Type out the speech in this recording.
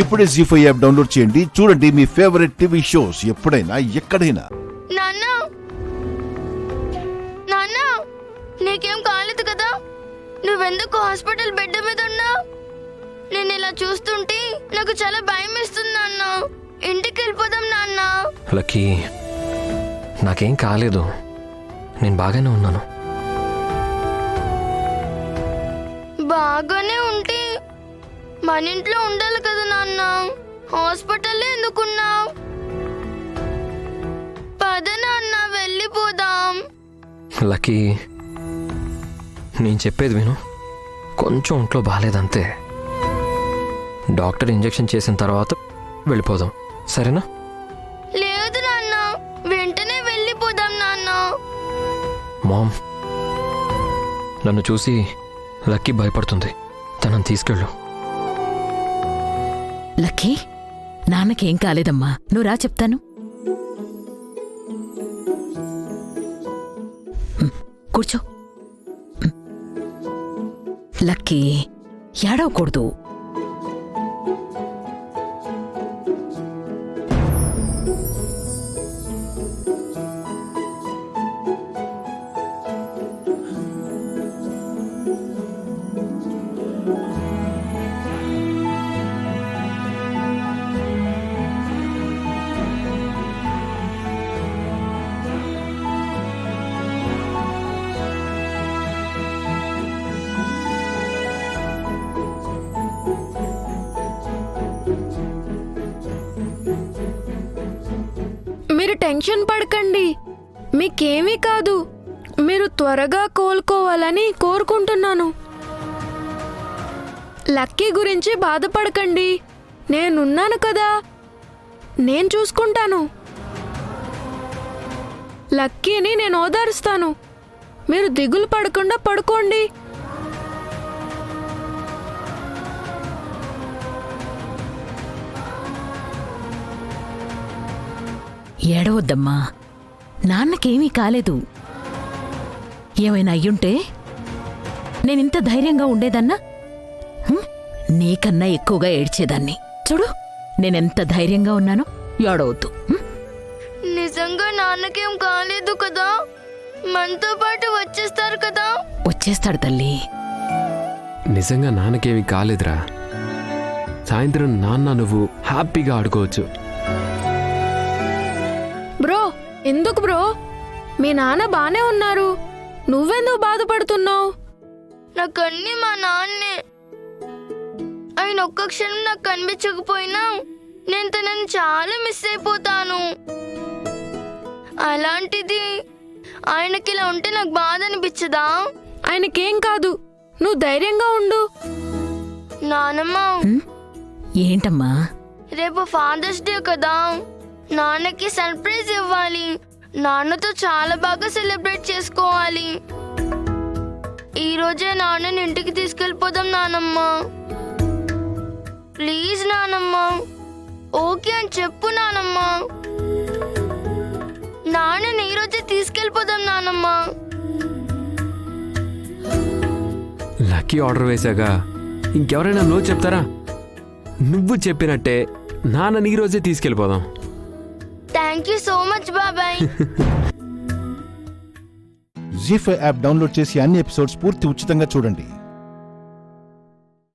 ఇప్పుడే జీ5 app download చేయండి. చూడండి మీ ఫేవరెట్ టీవీ షోస్ ఎప్పుడైనా ఎక్కడైనా. నాన్నా నాన్నా నీకేం కాలేదు కదా? నువ్వెందుకు హాస్పిటల్ బెడ్ మీద ఉన్నావు? నేను ఇలా చూస్తుంటే నాకు చాలా భయం వేస్తుంది నాన్న. ఇంటికి వెళ్ళిపోదాం నాన్న. లక్కీ, నాకేం కాలేదు, నేను బాగానే ఉన్నాను. బాగానే ఉంటే మన ఇంట్లో ఉండాలి కదా నాన్న. హాస్పిటల్లో ఎందుకున్నావు? పద నాన్న, వెళ్ళిపోదాం. లక్కీ, నేను చెప్పేది విను. కొంచెం ఒంట్లో బాగాలేదంతే. డాక్టర్ ఇంజెక్షన్ చేసిన తర్వాత వెళ్ళిపోదాం, సరేనా? లేదు నాన్న, వెంటనే వెళ్ళిపోదాం నాన్న. మామ్, నన్ను చూసి లక్కీ భయపడుతుంది, తనని తీసుకెళ్ళు. లక్కీ, నాన్నకేం కాలేదమ్మా, నువ్వు రా చెప్తాను. కూర్చో. లక్కీ, ఏడవకూడదు. మీరు టెన్షన్ పడకండి, మీకేమీ కాదు. మీరు త్వరగా కోలుకోవాలని కోరుకుంటున్నాను. లక్కీ గురించి బాధపడకండి, నేనున్నాను కదా, నేను చూసుకుంటాను. లక్కీని నేను ఓదారుస్తాను. మీరు దిగులు పడకుండా పడుకోండి. ఏడవద్దమ్మా, నాన్నకేమీ కాలేదు. ఏమైనా అయ్యుంటే నేనింత ధైర్యంగా ఉండేదన్నా? నీకన్నా ఎక్కువగా ఏడ్చేదాన్ని. చూడు, నేనెంత ధైర్యంగా ఉన్నానో. ఏడవద్దు. నిజంగా నాన్నకేం కాలేదు కదా? మనతో పాటు వచ్చేస్తారు కదా? వచ్చేస్తాడు తల్లి. నిజంగా నాన్నకేమీ కాలేదురా. సాయంత్రం నాన్న నువ్వు హ్యాపీగా ఆడుకోవచ్చు. బ్రో, ఎందుకు బ్రో? మీ నాన్న బానే ఉన్నారు, నువ్వెందుకు బాధపడుతున్నావు? నాకన్నీ మా నాన్నే. ఆయన ఒక్క క్షణం నాకు కనిపించకపోయినా నేను తనని చాలా మిస్ అయిపోతాను. అలాంటిది ఆయనకి ఇలా ఉంటే నాకు బాధ అనిపించదా? ఆయనకేం కాదు, నువ్వు ధైర్యంగా ఉండు. నానమ్మ, ఏంటమ్మా? రేపు ఫాదర్స్ డే కదా, నాన్నకి సర్ప్రైజ్ ఇవ్వాలి. నాన్నతో చాలా బాగా సెలబ్రేట్ చేసుకోవాలి. ఈ రోజే నాన్నని ఇంటికి తీసుకెళ్ళిపోదాం నానమ్మ. ప్లీజ్ నానమ్మ, ఓకే అని చెప్పు నానమ్మ. నాన్నని ఈ రోజే తీసుకెళ్ళిపోదాం నానమ్మ. లక్కీ ఆర్డర్ వేశాక ఇంకెవరైనా నో చెప్తారా? నువ్వు చెప్పినట్టే నాన్నని ఈ రోజే తీసుకెళ్ళిపోదాం. థ్యాంక్ యూ సో మచ్ బాబాయ్. జీ5 యాప్ డౌన్లోడ్ చేసి అన్ని ఎపిసోడ్స్ పూర్తి ఉచితంగా చూడండి.